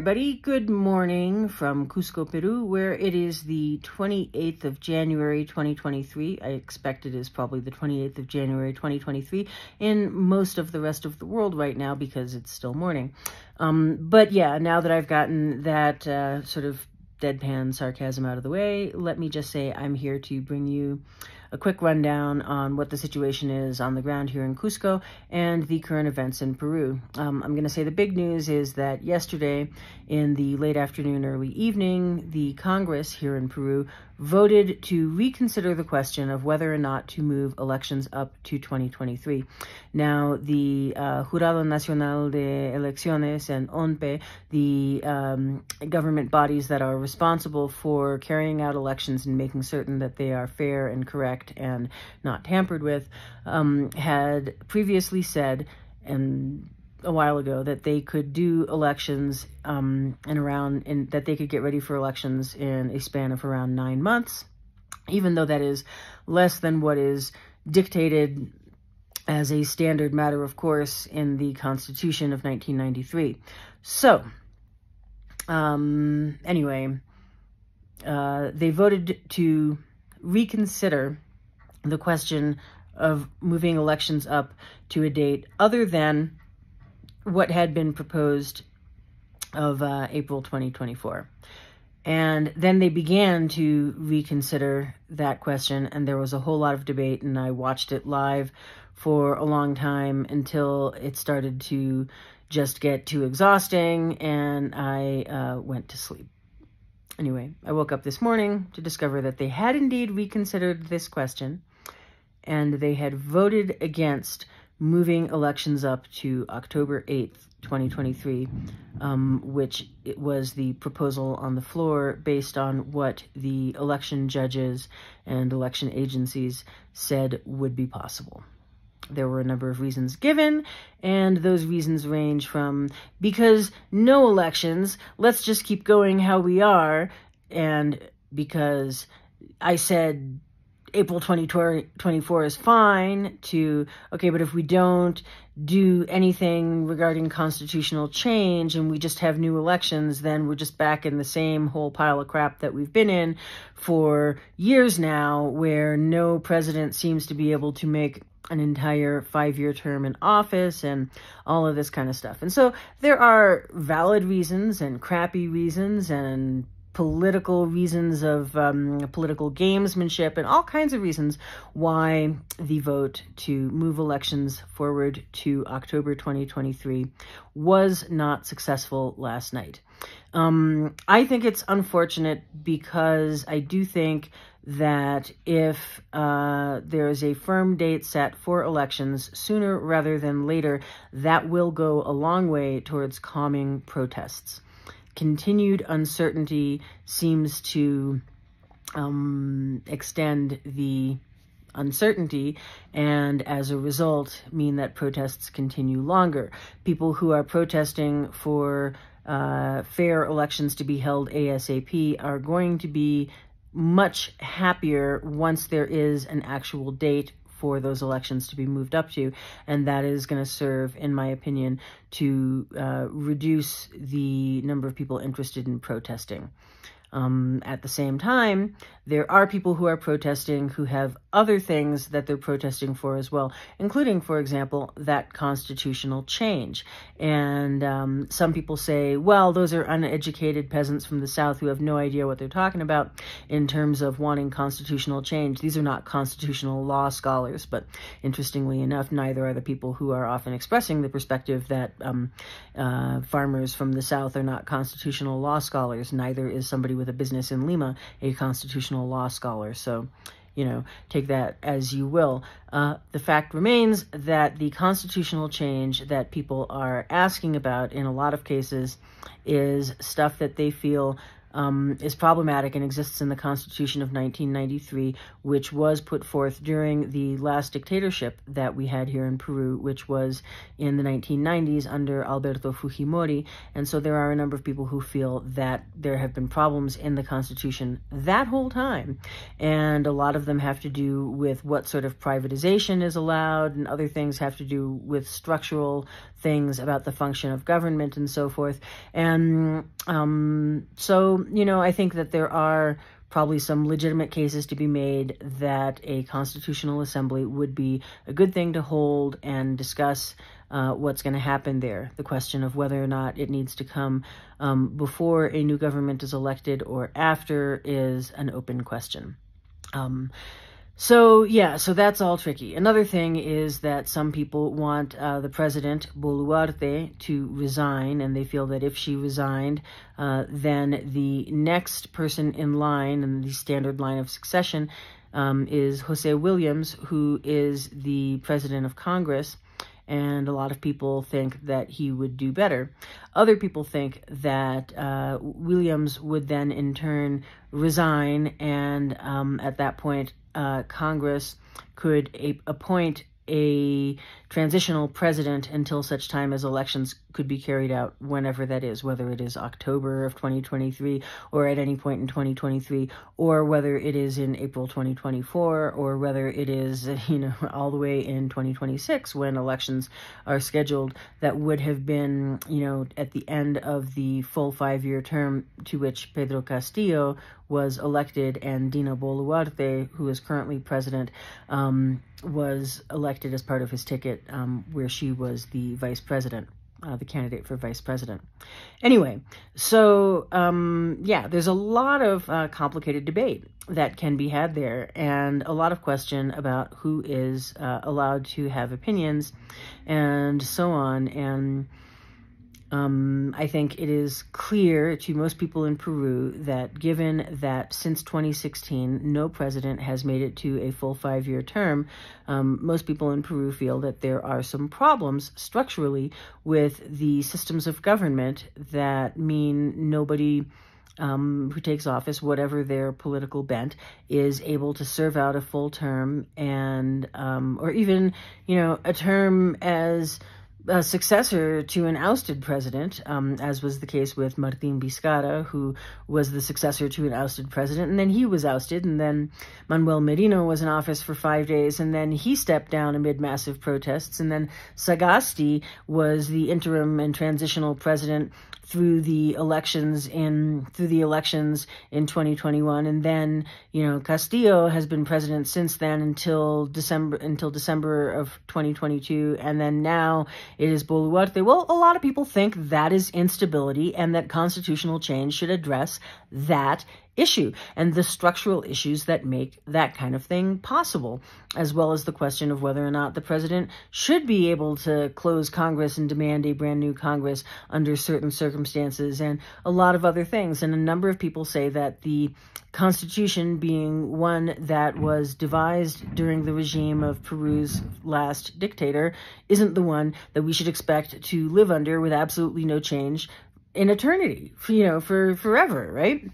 everybody. Good morning from Cusco, Peru, where it is the 28th of January, 2023. I expect it is probably the 28th of January, 2023 in most of the rest of the world right now because it's still morning. But yeah, now that I've gotten that sort of deadpan sarcasm out of the way, let me just say I'm here to bring you a quick rundown on what the situation is on the ground here in Cusco and the current events in Peru. I'm going to say the big news is that yesterday in the late afternoon, early evening, the Congress here in Peru voted to reconsider the question of whether or not to move elections up to 2023. Now, the Jurado Nacional de Elecciones and ONPE, the government bodies that are responsible for carrying out elections and making certain that they are fair and correct and not tampered with, had previously said, and a while ago, that they could do elections that they could get ready for elections in a span of around 9 months, even though that is less than what is dictated as a standard matter of course in the Constitution of 1993. So, anyway, they voted to reconsider the question of moving elections up to a date other than what had been proposed of April 2024. And then they began to reconsider that question, and there was a whole lot of debate, and I watched it live for a long time until it started to just get too exhausting, and I went to sleep. Anyway, I woke up this morning to discover that they had indeed reconsidered this question, and they had voted against moving elections up to October 8th, 2023, which it was the proposal on the floor based on what the election judges and election agencies said would be possible. There were a number of reasons given, and those reasons range from because no elections, let's just keep going how we are, and because I said April 2024 is fine, to, okay, but if we don't do anything regarding constitutional change and we just have new elections, then we're just back in the same whole pile of crap that we've been in for years now, where no president seems to be able to make an entire 5-year term in office and all of this kind of stuff. And so there are valid reasons and crappy reasons and political reasons of political gamesmanship and all kinds of reasons why the vote to move elections forward to October 2023 was not successful last night. I think it's unfortunate because I do think that if there is a firm date set for elections sooner rather than later, that will go a long way towards calming protests. Continued uncertainty seems to extend the uncertainty and as a result mean that protests continue longer. People who are protesting for fair elections to be held ASAP are going to be much happier once there is an actual date for those elections to be moved up to, and that is going to serve, in my opinion, to reduce the number of people interested in protesting. At the same time, there are people who are protesting who have other things that they're protesting for as well, including, for example, that constitutional change. And some people say, well, those are uneducated peasants from the South who have no idea what they're talking about in terms of wanting constitutional change. These are not constitutional law scholars, but interestingly enough, neither are the people who are often expressing the perspective that farmers from the South are not constitutional law scholars. Neither is somebody with a business in Lima a constitutional law scholar. So, you know, take that as you will. The fact remains that the constitutional change that people are asking about in a lot of cases is stuff that they feel is problematic and exists in the Constitution of 1993, which was put forth during the last dictatorship that we had here in Peru, which was in the 1990s under Alberto Fujimori. And so there are a number of people who feel that there have been problems in the Constitution that whole time. And a lot of them have to do with what sort of privatization is allowed, and other things have to do with structural things about the function of government and so forth. And so, you know, I think that there are probably some legitimate cases to be made that a constitutional assembly would be a good thing to hold and discuss what's going to happen there. The question of whether or not it needs to come before a new government is elected or after is an open question. So that's all tricky. Another thing is that some people want the president, Boluarte, to resign, and they feel that if she resigned, then the next person in line, in the standard line of succession, is Jose Williams, who is the president of Congress. And a lot of people think that he would do better. Other people think that Williams would then in turn resign, and at that point Congress could appoint a transitional president until such time as elections could be carried out, whenever that is, whether it is October of 2023 or at any point in 2023, or whether it is in April 2024, or whether it is, you know, all the way in 2026 when elections are scheduled. That would have been, you know, at the end of the full 5-year term to which Pedro Castillo was elected, and Dina Boluarte, who is currently president, was elected as part of his ticket, where she was the vice president, the candidate for vice president. Anyway, so there's a lot of complicated debate that can be had there, and a lot of question about who is allowed to have opinions and so on. And I think it is clear to most people in Peru that given that since 2016, no president has made it to a full 5-year term, most people in Peru feel that there are some problems structurally with the systems of government that mean nobody who takes office, whatever their political bent, is able to serve out a full term, and or even, you know, a term as a successor to an ousted president, as was the case with Martín Vizcarra, who was the successor to an ousted president, and then he was ousted, and then Manuel Merino was in office for 5 days, and then he stepped down amid massive protests, and then Sagasti was the interim and transitional president through the elections in 2021, and then, you know, Castillo has been president since then until December of 2022, and then now it is Boluarte. Well, a lot of people think that is instability, and that constitutional change should address that issue and the structural issues that make that kind of thing possible, as well as the question of whether or not the president should be able to close Congress and demand a brand new Congress under certain circumstances, and a lot of other things. And a number of people say that the Constitution, being one that was devised during the regime of Peru's last dictator, isn't the one that we should expect to live under with absolutely no change in eternity, for forever, right?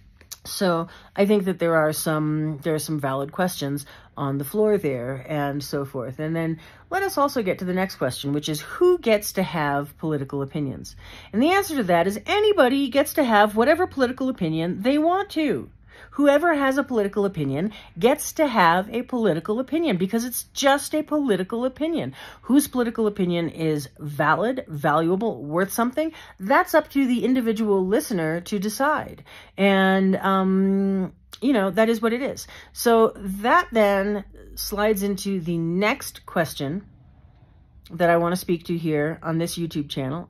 So I think that there are some valid questions on the floor there and so forth. And then let us also get to the next question, which is who gets to have political opinions? And the answer to that is anybody gets to have whatever political opinion they want to. Whoever has a political opinion gets to have a political opinion because it's just a political opinion. Whose political opinion is valid, valuable, worth something? That's up to the individual listener to decide. And, that is what it is. So that then slides into the next question that I want to speak to here on this YouTube channel,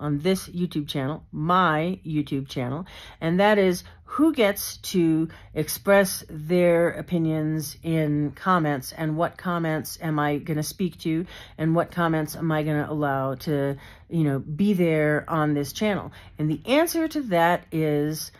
my YouTube channel, and that is who gets to express their opinions in comments, and what comments am I going to speak to, and what comments am I going to allow to, be there on this channel. And the answer to that is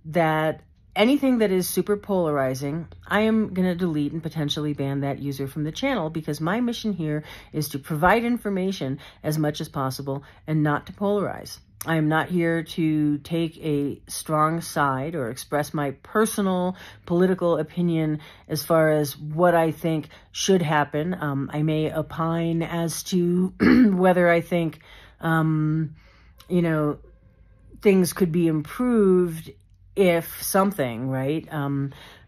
that anything that is super polarizing, I am going to delete and potentially ban that user from the channel, because my mission here is to provide information as much as possible and not to polarize. I am not here to take a strong side or express my personal political opinion as far as what I think should happen. I may opine as to whether I think, things could be improved if something, right?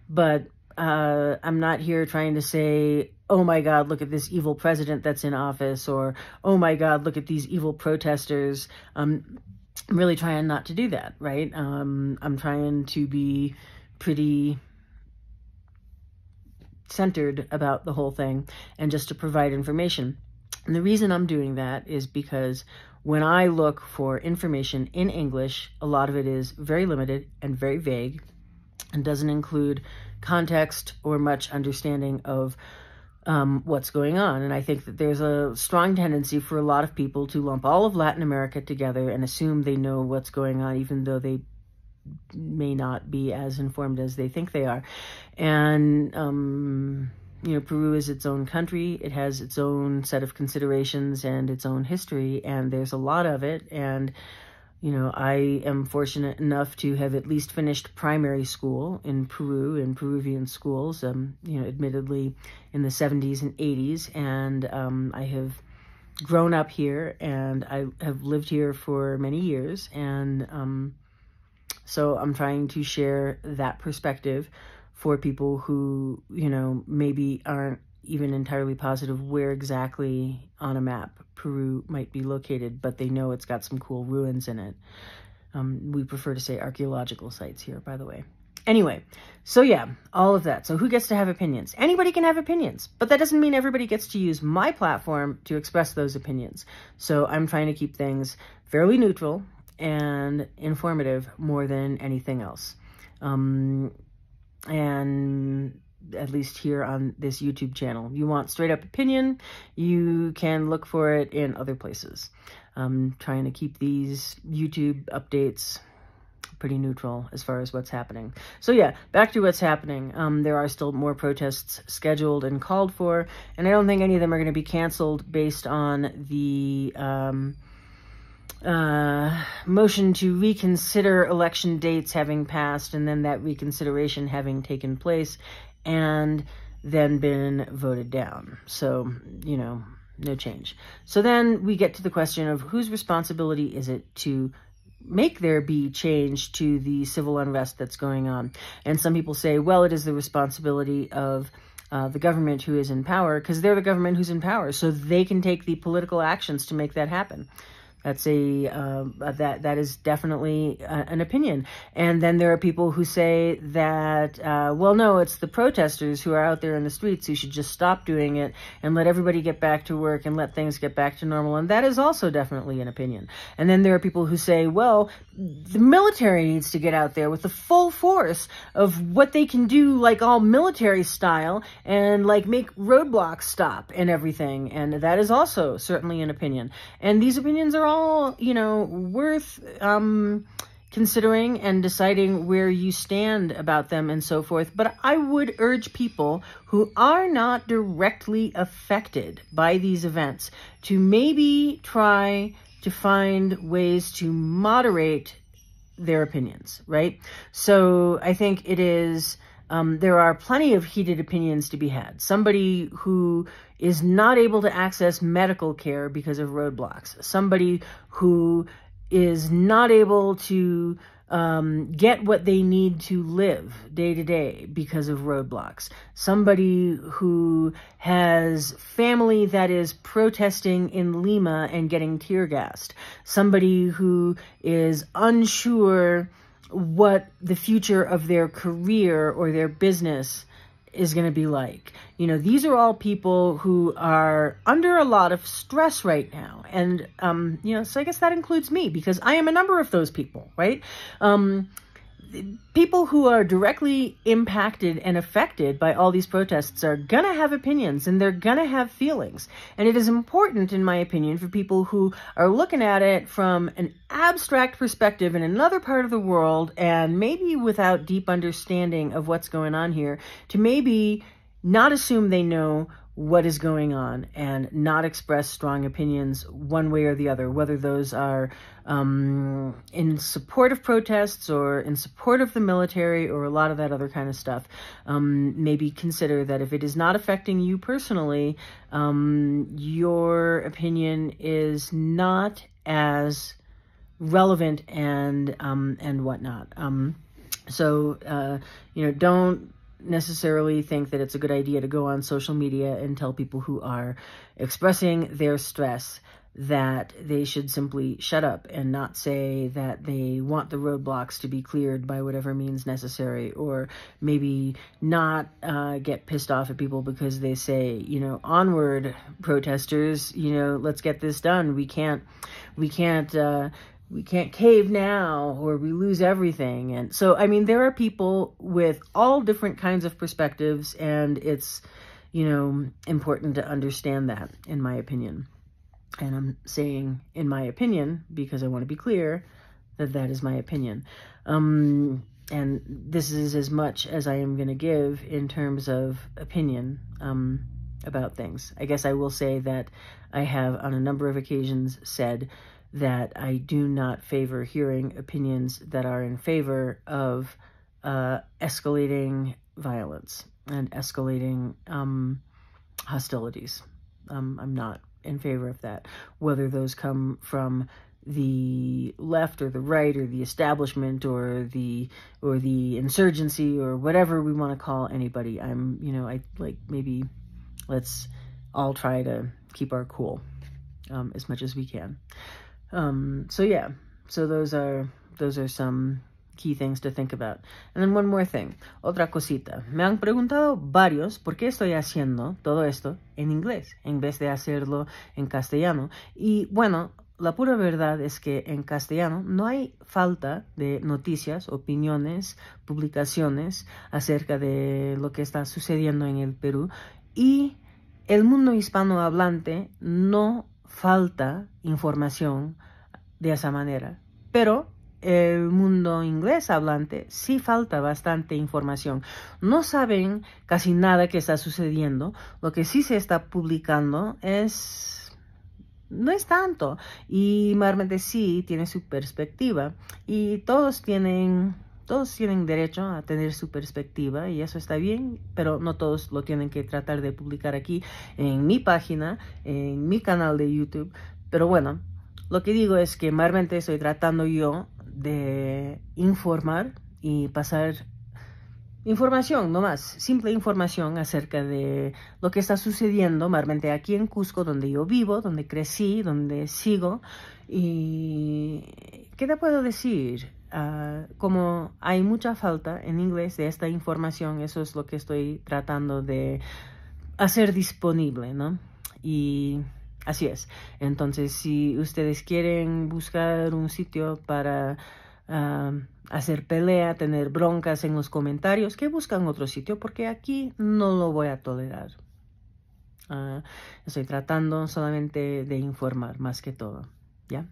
But I'm not here trying to say, oh my God, look at this evil president that's in office, or oh my God, look at these evil protesters. I'm really trying not to do that, right? I'm trying to be pretty centered about the whole thing and just to provide information. And the reason I'm doing that is because when I look for information in English, a lot of it is very limited and very vague and doesn't include context or much understanding of what's going on. And I think that there's a strong tendency for a lot of people to lump all of Latin America together and assume they know what's going on, even though they may not be as informed as they think they are. And, Peru is its own country. It has its own set of considerations and its own history, and there's a lot of it. And, I am fortunate enough to have at least finished primary school in Peru, in Peruvian schools, admittedly in the 70s and 80s. And I have grown up here, and I have lived here for many years. And so I'm trying to share that perspective for people who, maybe aren't even entirely positive where exactly on a map Peru might be located, but they know it's got some cool ruins in it. We prefer to say archaeological sites here, by the way. Anyway, so yeah, all of that. So who gets to have opinions? Anybody can have opinions, but that doesn't mean everybody gets to use my platform to express those opinions. So I'm trying to keep things fairly neutral and informative more than anything else. And at least here on this YouTube channel. You want straight up opinion, you can look for it in other places. I'm trying to keep these YouTube updates pretty neutral as far as what's happening. So yeah, back to what's happening. There are still more protests scheduled and called for, and I don't think any of them are going to be canceled based on the motion to reconsider election dates having passed, and then that reconsideration having taken place and then been voted down. So, no change. So then we get to the question of whose responsibility is it to make there be change to the civil unrest that's going on. And some people say, well, it is the responsibility of the government who is in power, because they're the government who's in power, so they can take the political actions to make that happen. That's that is definitely an opinion. And then there are people who say that, well, no, it's the protesters who are out there in the streets who should just stop doing it and let everybody get back to work and let things get back to normal. And that is also definitely an opinion. And then there are people who say, well, the military needs to get out there with the full force of what they can do, like all military style, and like make roadblocks stop and everything. And that is also certainly an opinion. And these opinions are all, worth considering and deciding where you stand about them and so forth. But I would urge people who are not directly affected by these events to maybe try to find ways to moderate their opinions, right? So I think it is, there are plenty of heated opinions to be had. Somebody who is not able to access medical care because of roadblocks. Somebody who is not able to get what they need to live day to day because of roadblocks. Somebody who has family that is protesting in Lima and getting tear gassed. Somebody who is unsure what the future of their career or their business is going to be like. These are all people who are under a lot of stress right now. And, so I guess that includes me, because I am a number of those people, right? People who are directly impacted and affected by all these protests are going to have opinions, and they're going to have feelings. And it is important, in my opinion, for people who are looking at it from an abstract perspective in another part of the world, and maybe without deep understanding of what's going on here, to maybe not assume they know what is going on and not express strong opinions one way or the other, whether those are in support of protests or in support of the military or a lot of that other kind of stuff. Maybe consider that if it is not affecting you personally, your opinion is not as relevant and whatnot. So don't necessarily think that it's a good idea to go on social media and tell people who are expressing their stress that they should simply shut up and not say that they want the roadblocks to be cleared by whatever means necessary, or maybe not get pissed off at people because they say, onward protesters, let's get this done. We can't cave now or we lose everything. And so, there are people with all different kinds of perspectives, and it's, important to understand that, in my opinion. And I'm saying in my opinion because I want to be clear that that is my opinion. And this is as much as I am going to give in terms of opinion about things. I guess I will say that I have on a number of occasions said that I do not favor hearing opinions that are in favor of escalating violence and escalating hostilities. I'm not in favor of that, whether those come from the left or the right or the establishment or the insurgency or whatever we want to call anybody. Maybe let's all try to keep our cool as much as we can. So those are some key things to think about. And then one more thing, otra cosita. Me han preguntado varios por qué estoy haciendo todo esto en inglés en vez de hacerlo en castellano. Y bueno, la pura verdad es que en castellano no hay falta de noticias, opiniones, publicaciones acerca de lo que está sucediendo en el Perú. Y el mundo hispanohablante no falta información de esa manera, pero el mundo inglés hablante sí falta bastante información. No saben casi nada que está sucediendo. Lo que sí se está publicando no es tanto, y mayormente sí tiene su perspectiva, y todos tienen derecho a tener su perspectiva, y eso está bien, pero no todos lo tienen que tratar de publicar aquí en mi página, en mi canal de YouTube. Pero bueno, lo que digo es que mayormente estoy tratando yo de informar y pasar información, nomás, simple información acerca de lo que está sucediendo, mayormente aquí en Cusco, donde yo vivo, donde crecí, donde sigo. Y ¿qué te puedo decir? Como hay mucha falta en inglés de esta información, eso es lo que estoy tratando de hacer disponible, ¿no? Y así es. Entonces, si ustedes quieren buscar un sitio para hacer pelea, tener broncas en los comentarios, que buscan otro sitio, porque aquí no lo voy a tolerar. Estoy tratando solamente de informar más que todo. ¿Ya?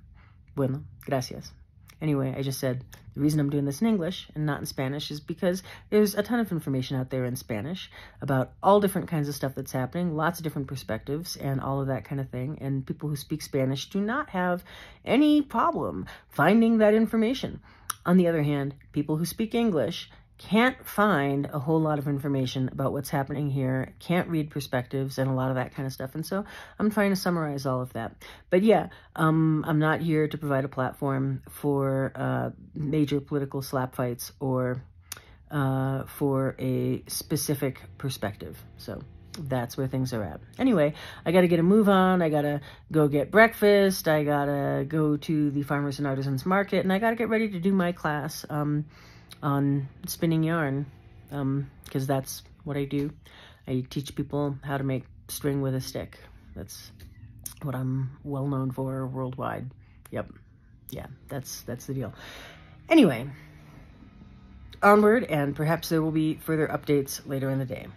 Bueno, gracias. Anyway, I just said the reason I'm doing this in English and not in Spanish is because there's a ton of information out there in Spanish about all different kinds of stuff that's happening, lots of different perspectives and all of that kind of thing. And people who speak Spanish do not have any problem finding that information. On the other hand, people who speak English can't find a whole lot of information about what's happening here, can't read perspectives and a lot of that kind of stuff. And so I'm trying to summarize all of that. But yeah, I'm not here to provide a platform for major political slap fights or for a specific perspective. So that's where things are at. Anyway, I got to get a move on. I got to go get breakfast. I got to go to the Farmers and Artisans Market, and I got to get ready to do my class on spinning yarn, because that's what I do. I teach people how to make string with a stick. That's what I'm well known for worldwide. Yep. Yeah, that's the deal. Anyway, onward, and perhaps there will be further updates later in the day.